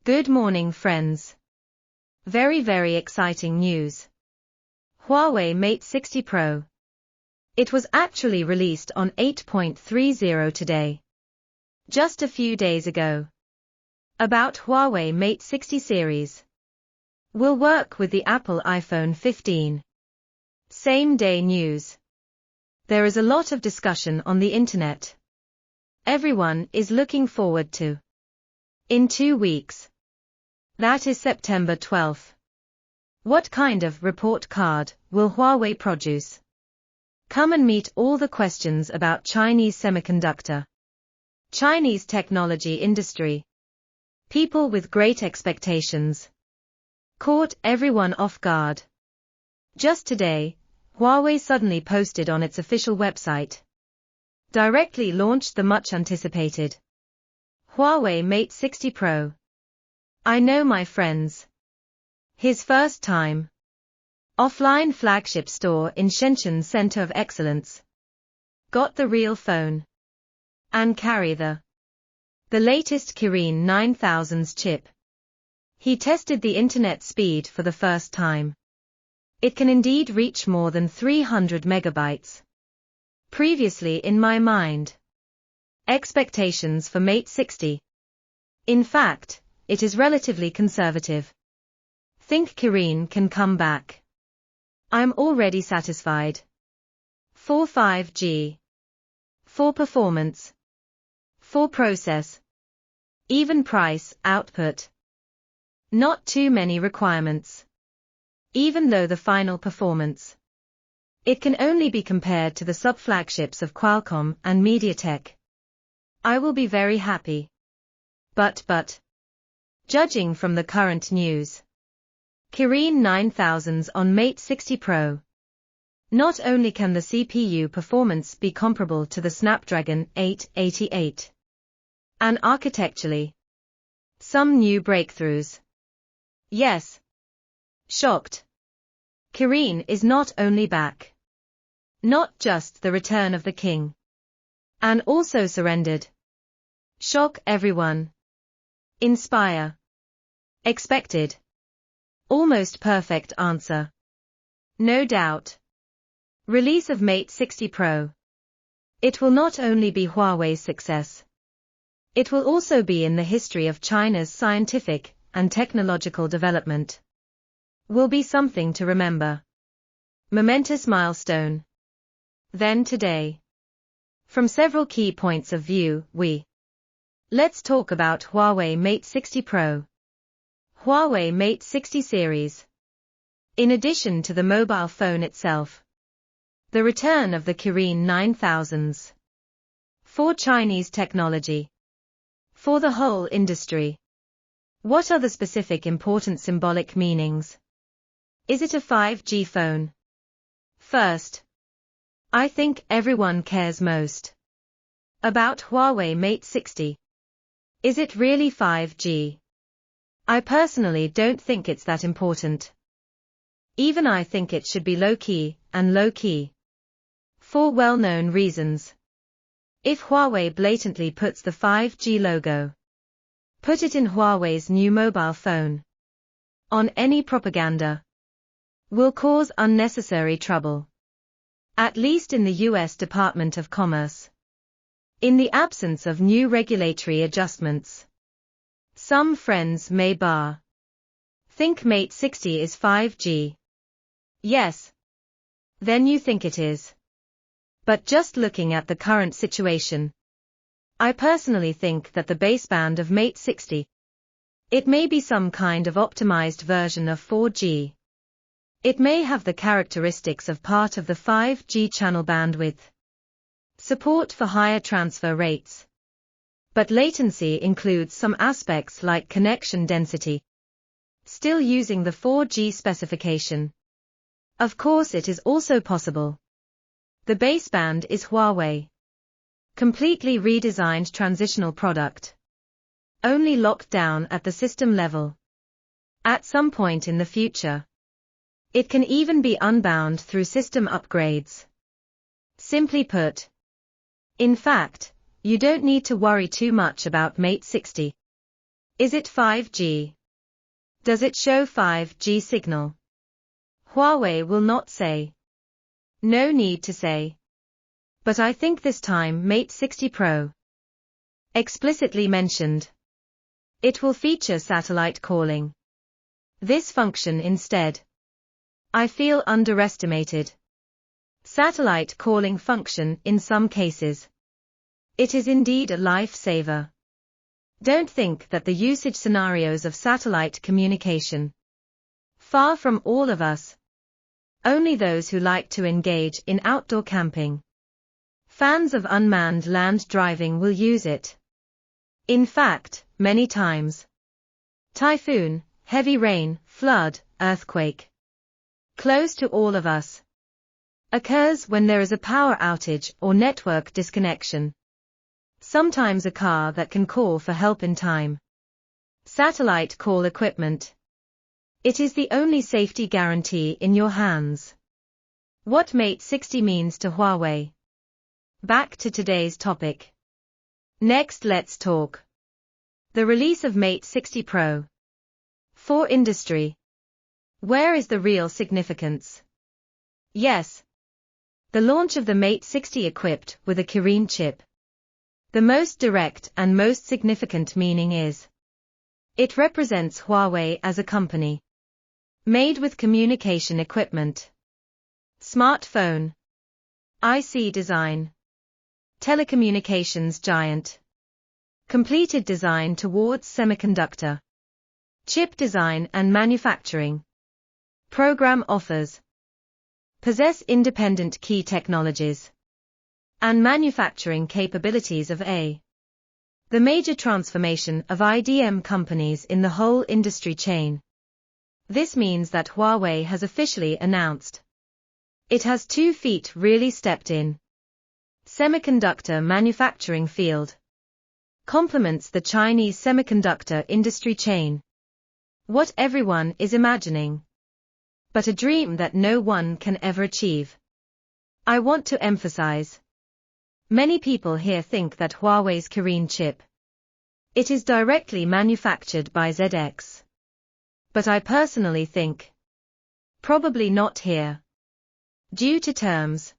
Good morning, friends. Very exciting news. Huawei Mate 60 Pro. It was actually released on 8.30 today. Just a few days ago. About Huawei Mate 60 series. Will work with the Apple iPhone 15. Same day news. There is a lot of discussion on the internet. Everyone is looking forward to. In 2 weeks. That is September 12th. What kind of report card will Huawei produce? Come and meet all the questions about Chinese semiconductor, Chinese technology industry. People with great expectations. Caught everyone off guard. Just today, Huawei suddenly posted on its official website. Directly launched the much anticipated Huawei Mate 60 Pro. I know, my friends. His first time. Offline flagship store in Shenzhen Center of Excellence. Got the real phone. And carry the latest Kirin 9000's chip. He tested the internet speed for the first time. It can indeed reach more than 300 megabytes. Previously in my mind. Expectations for Mate 60. In fact, it is relatively conservative. Think Kirin can come back. I'm already satisfied. For 5G. For performance. For process. Even price, output. Not too many requirements. Even though the final performance. It can only be compared to the sub-flagships of Qualcomm and MediaTek. I will be very happy. But. Judging from the current news. Kirin 9000s on Mate 60 Pro. Not only can the CPU performance be comparable to the Snapdragon 888. And architecturally. Some new breakthroughs. Yes. Shocked. Kirin is not only back. Not just the return of the king. And also surrendered. Shock everyone. Inspire. Expected. Almost perfect answer. No doubt. Release of Mate 60 Pro. It will not only be Huawei's success. It will also be in the history of China's scientific and technological development. Will be something to remember. Momentous milestone. Then today. From several key points of view, Let's talk about Huawei Mate 60 Pro. Huawei Mate 60 series. In addition to the mobile phone itself. The return of the Kirin 9000s. For Chinese technology. For the whole industry. What are the specific important symbolic meanings? Is it a 5G phone? First. I think everyone cares most. About Huawei Mate 60. Is it really 5G? I personally don't think it's that important. Even I think it should be low-key, and low-key. For well-known reasons. If Huawei blatantly puts the 5G logo, put it in Huawei's new mobile phone, on any propaganda, will cause unnecessary trouble. At least in the US Department of Commerce. In the absence of new regulatory adjustments. Some friends may think Mate 60 is 5G. Yes. Then you think it is. But just looking at the current situation. I personally think that the baseband of Mate 60. It may be some kind of optimized version of 4G. It may have the characteristics of part of the 5G channel bandwidth. Support for higher transfer rates. But latency includes some aspects like connection density. Still using the 4G specification. Of course it is also possible. The baseband is Huawei. Completely redesigned transitional product. Only locked down at the system level. At some point in the future. It can even be unbound through system upgrades. Simply put. In fact, you don't need to worry too much about Mate 60. Is it 5G? Does it show 5G signal? Huawei will not say. No need to say. But I think this time Mate 60 Pro explicitly mentioned. It will feature satellite calling. This function instead. I feel underestimated. Satellite calling function in some cases. It is indeed a lifesaver. Don't think that the usage scenarios of satellite communication. Far from all of us. Only those who like to engage in outdoor camping. Fans of unmanned land driving will use it. In fact, many times. Typhoon, heavy rain, flood, earthquake. Close to all of us. Occurs when there is a power outage or network disconnection. Sometimes a car that can call for help in time. Satellite call equipment. It is the only safety guarantee in your hands. What Mate 60 means to Huawei. Back to today's topic. Next, let's talk. The release of Mate 60 Pro. For industry. Where is the real significance? Yes. The launch of the Mate 60 equipped with a Kirin chip. The most direct and most significant meaning is. It represents Huawei as a company. Made with communication equipment. Smartphone. IC design. Telecommunications giant. Completed design towards semiconductor. Chip design and manufacturing. Program offers. Possess independent key technologies. And manufacturing capabilities of A. The major transformation of IDM companies in the whole industry chain. This means that Huawei has officially announced. It has 2 feet really stepped in. Semiconductor manufacturing field. Complements the Chinese semiconductor industry chain. What everyone is imagining. But a dream that no one can ever achieve. I want to emphasize. Many people here think that Huawei's Kirin chip. It is directly manufactured by ZX. But I personally think. Probably not here. Due to terms.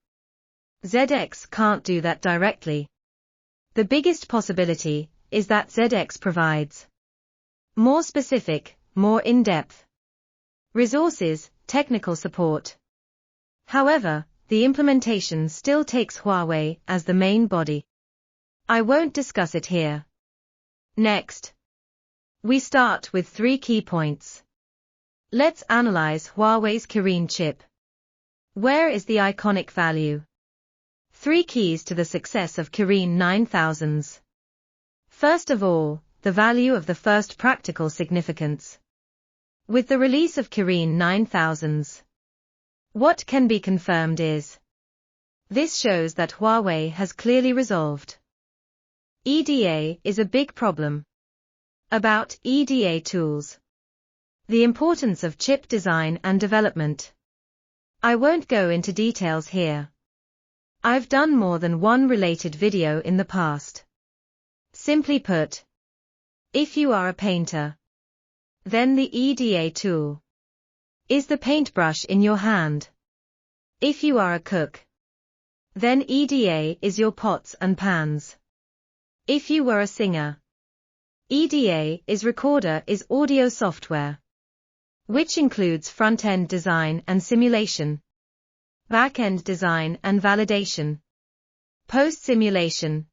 ZX can't do that directly. The biggest possibility is that ZX provides more specific, more in-depth resources, technical support. However, the implementation still takes Huawei as the main body. I won't discuss it here. Next. We start with 3 key points. Let's analyze Huawei's Kirin chip. Where is the iconic value? 3 keys to the success of Kirin 9000s. First of all, the value of the first practical significance. With the release of Kirin 9000s, what can be confirmed is. This shows that Huawei has clearly resolved. EDA is a big problem. About EDA tools. The importance of chip design and development. I won't go into details here. I've done more than one related video in the past. Simply put, if you are a painter, then the EDA tool is the paintbrush in your hand. If you are a cook, then EDA is your pots and pans. If you were a singer, EDA is recorder is audio software, which includes front-end design and simulation, back-end design and validation, post-simulation.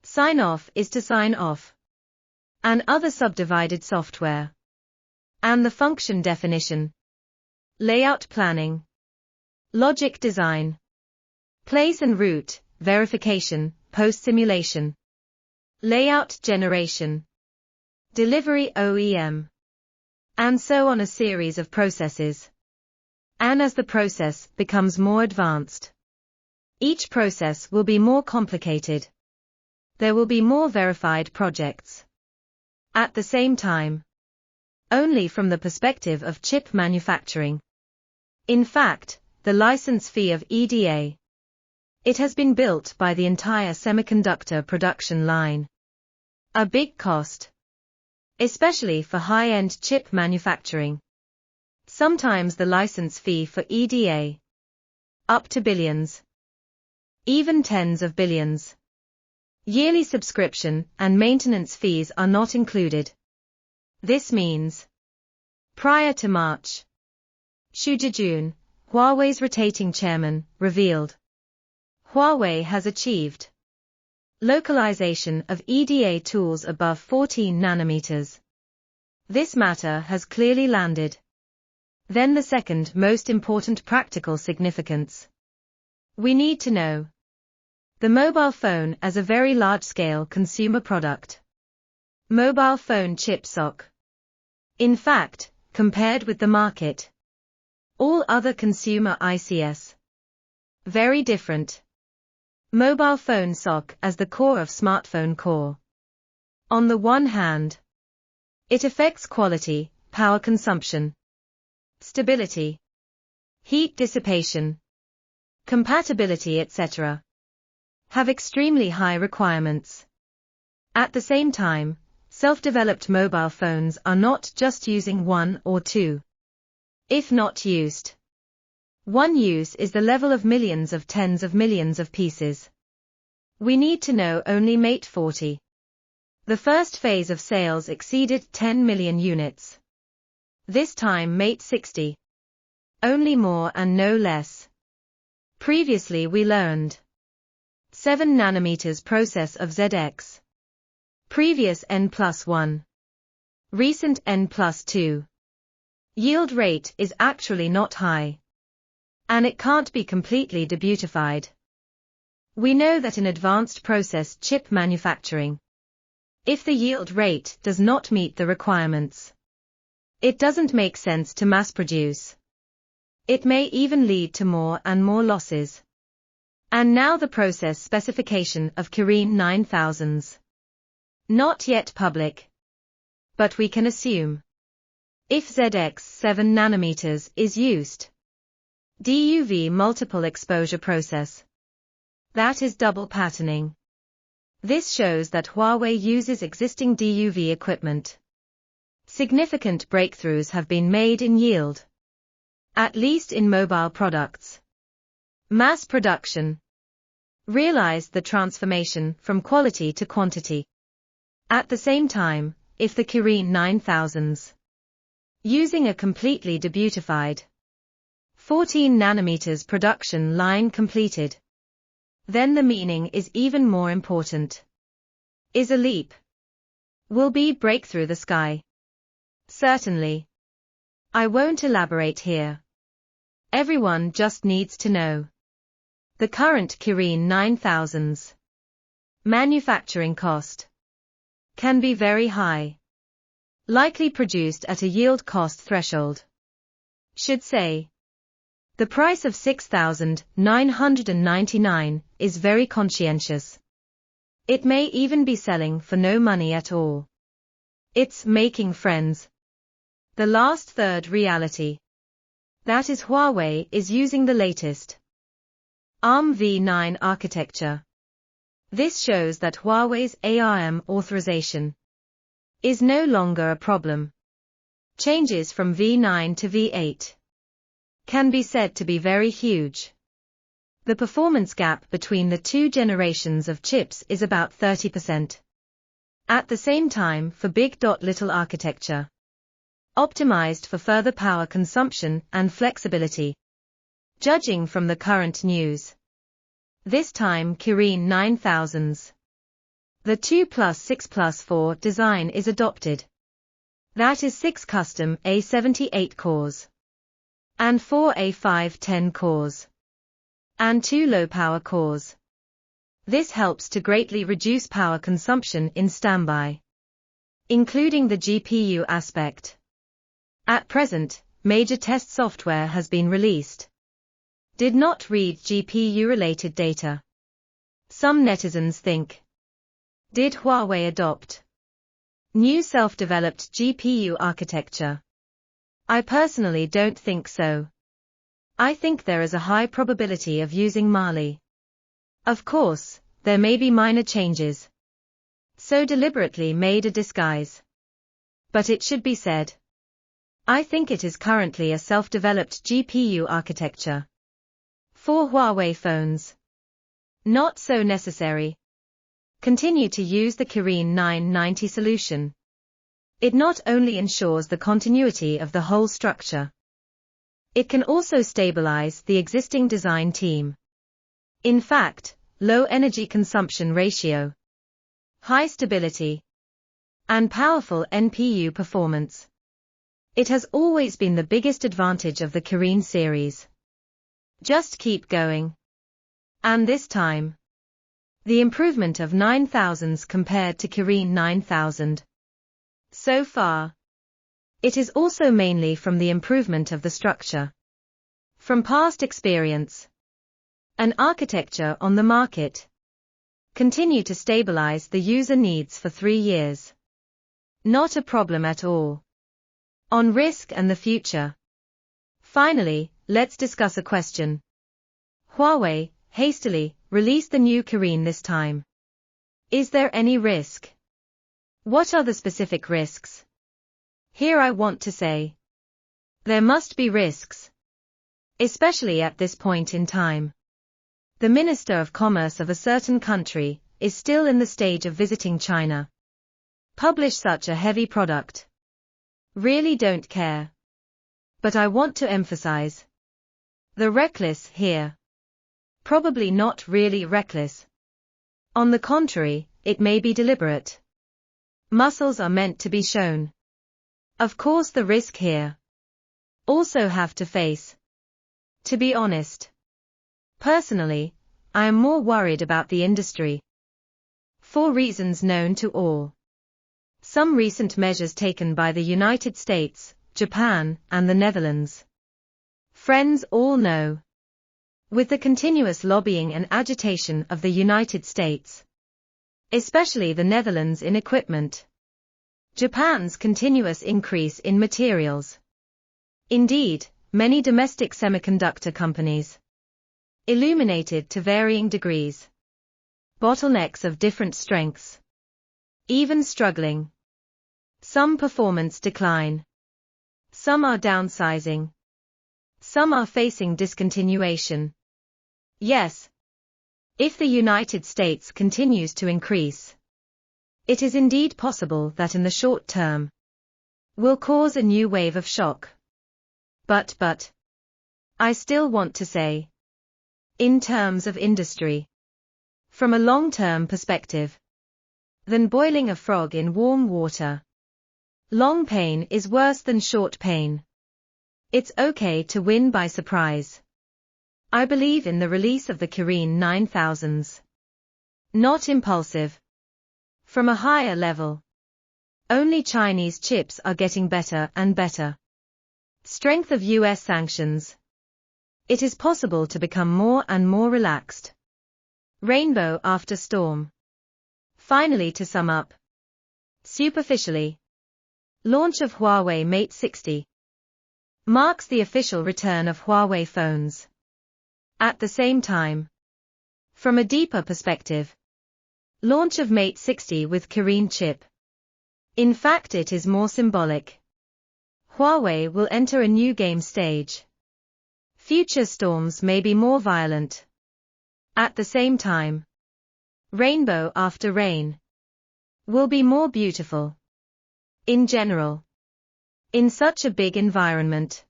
Sign-off is to sign off, and other subdivided software, and the function definition, layout planning, logic design, place and route, verification, post-simulation, layout generation, delivery OEM, and so on, a series of processes. And as the process becomes more advanced, each process will be more complicated. There will be more verified projects. At the same time, only from the perspective of chip manufacturing. In fact, the license fee of EDA. It has been built by the entire semiconductor production line. A big cost. especially for high-end chip manufacturing. Sometimes the license fee for EDA, up to billions, even tens of billions. Yearly subscription and maintenance fees are not included. This means, prior to March, Xu Zhijun, Huawei's rotating chairman, revealed, Huawei has achieved localization of EDA tools above 14 nanometers. This matter has clearly landed. Then the second most important practical significance. We need to know the mobile phone as a very large-scale consumer product. Mobile phone chip SoC. In fact, compared with the market, all other consumer ICs, very different. Mobile phone SoC as the core of smartphone core. On the one hand, it affects quality, power consumption, stability, heat dissipation, compatibility, etc. have extremely high requirements. At the same time, self-developed mobile phones are not just using one or two. If not used, one use is the level of millions of tens of millions of pieces. We need to know only Mate 40. The first phase of sales exceeded 10 million units. This time Mate 60. Only more and no less. Previously we learned 7 nanometers process of ZX. Previous N+1. Recent N+2. Yield rate is actually not high. And it can't be completely debeautified. We know that in advanced process chip manufacturing, if the yield rate does not meet the requirements, it doesn't make sense to mass produce. It may even lead to more and more losses. And now the process specification of Kirin 9000s. Not yet public. But we can assume, if ZX 7 nanometers is used, DUV multiple exposure process. That is double patterning. This shows that Huawei uses existing DUV equipment. Significant breakthroughs have been made in yield. At least in mobile products. Mass production realized the transformation from quality to quantity. At the same time, if the Kirin 9000s using a completely debeautified 14 nanometers production line completed, then the meaning is even more important. Is a leap. Will be breakthrough the sky. Certainly. I won't elaborate here. Everyone just needs to know. The current Kirin 9000s manufacturing cost can be very high. Likely produced at a yield cost threshold. Should say. The price of 6,999 is very conscientious. It may even be selling for no money at all. It's making friends. The last third reality. That is Huawei is using the latest ARM v9 architecture. This shows that Huawei's ARM authorization is no longer a problem. Changes from v9 to v8 can be said to be very huge. The performance gap between the two generations of chips is about 30%. At the same time for big. Little architecture. Optimized for further power consumption and flexibility. Judging from the current news. This time Kirin 9000s. The 2+6+4 design is adopted. That is 6 custom A78 cores. And 4 A510 cores. And 2 low-power cores. This helps to greatly reduce power consumption in standby, including the GPU aspect. At present, major test software has been released. Did not read GPU-related data. Some netizens think. Did Huawei adopt new self-developed GPU architecture? I personally don't think so. I think there is a high probability of using Mali. Of course, there may be minor changes. So deliberately made a disguise. But it should be said, I think it is currently a self-developed GPU architecture. For Huawei phones, not so necessary. Continue to use the Kirin 990 solution. It not only ensures the continuity of the whole structure, it can also stabilize the existing design team. In fact, low energy consumption ratio, high stability, and powerful NPU performance. It has always been the biggest advantage of the Kirin series. Just keep going. And this time, the improvement of 9000s compared to Kirin 9000. So far, it is also mainly from the improvement of the structure. From past experience, an architecture on the market, continue to stabilize the user needs for 3 years. Not a problem at all. On risk and the future. Finally, let's discuss a question. Huawei hastily released the new Kirin this time. Is there any risk? What are the specific risks? Here I want to say, there must be risks. Especially at this point in time. The Minister of Commerce of a certain country is still in the stage of visiting China. Publish such a heavy product. Really don't care. But I want to emphasize the reckless here. Probably not really reckless. On the contrary, it may be deliberate. Muscles are meant to be shown. Of course, the risk here also have to face. To be honest, personally, I am more worried about the industry. For reasons known to all. Some recent measures taken by the United States, Japan, and the Netherlands. Friends all know. With the continuous lobbying and agitation of the United States, especially the Netherlands in equipment, Japan's continuous increase in materials. Indeed, many domestic semiconductor companies, illuminated to varying degrees, bottlenecks of different strengths, even struggling. Some performance decline. Some are downsizing. Some are facing discontinuation. Yes. If the United States continues to increase, it is indeed possible that in the short term, will cause a new wave of shock. But, I still want to say, in terms of industry, from a long-term perspective, than boiling a frog in warm water. Long pain is worse than short pain. It's okay to win by surprise. I believe in the release of the Kirin 9000s. Not impulsive. From a higher level. Only Chinese chips are getting better and better. Strength of US sanctions. It is possible to become more and more relaxed. Rainbow after storm. Finally, to sum up. Superficially. Launch of Huawei Mate 60 marks the official return of Huawei phones. At the same time, from a deeper perspective, launch of Mate 60 with Kirin chip. In fact, it is more symbolic. Huawei will enter a new game stage. Future storms may be more violent. At the same time, rainbow after rain will be more beautiful. In general, in such a big environment,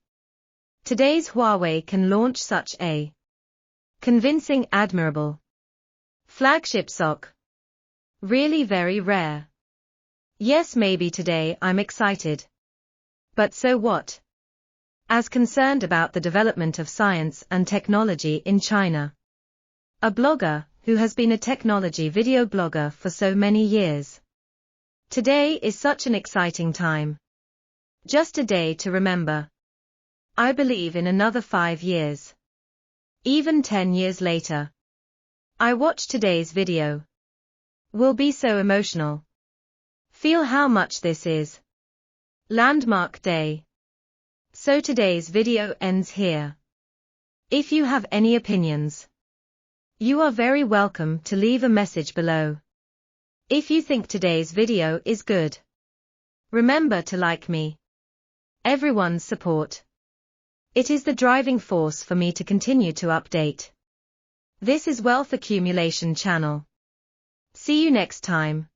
today's Huawei can launch such a convincing, admirable flagship SoC. Really very rare. Yes, maybe today I'm excited. But so what? As concerned about the development of science and technology in China. A blogger who has been a technology video blogger for so many years. Today is such an exciting time. Just a day to remember. I believe in another 5 years. Even 10 years later. I watch today's video. Will be so emotional. Feel how much this is. Landmark day. So today's video ends here. If you have any opinions, you are very welcome to leave a message below. If you think today's video is good, Remember to like me. Everyone's support. It is the driving force for me to continue to update. This is Wealth Accumulation Channel. See you next time.